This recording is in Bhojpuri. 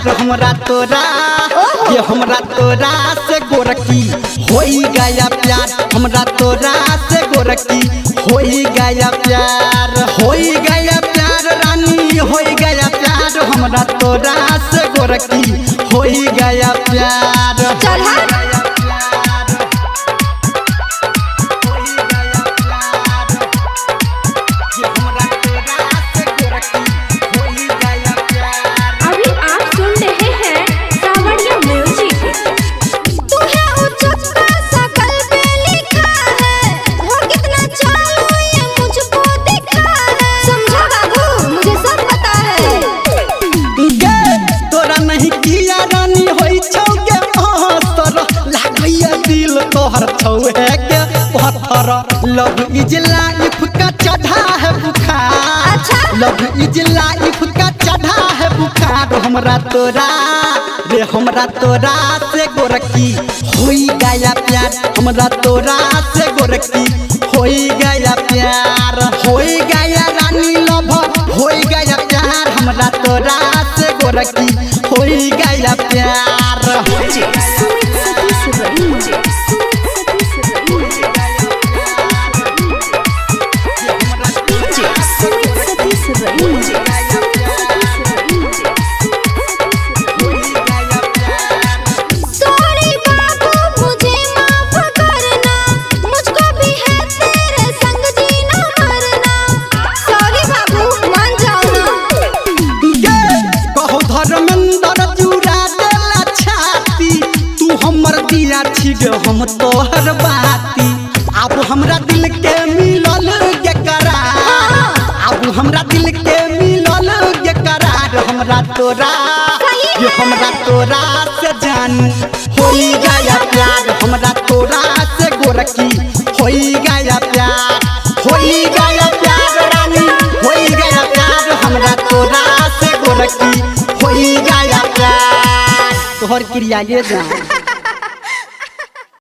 प्यार हमरा तोरा ये हमरा तोरा से गोरकी होई गया प्यार हमरा तोरा से गोरकी होई गया प्यार रानी होई गया प्यार हमरा तोरा से गोरकी होई गया प्यार। तोहर छौए के पत्थर लव इज लाइफ का चढ़ा है बुखार लव इज लाइफ का चढ़ा है बुखार हमरा तोरा रे हमरा तोरा से गोरकी होई गया प्यार हमरा तोरा से गोरकी होई गया प्यार होई गया रानी लव होई गया प्यार हमरा तोरा से गोरकी होई गया प्यार। हम तोहर बाती अब हमरा दिल के मिलल के करार अब हमरा दिल के मिलल के करार हमरा तोरा ये हमरा तोरा से जानू होई गया प्यार हमरा तोरा से गोरकी होई गया प्यार रानी होई गया प्यार हमरा तोरा से गोरकी होई गया प्यार तोहर क्रिया ये जान।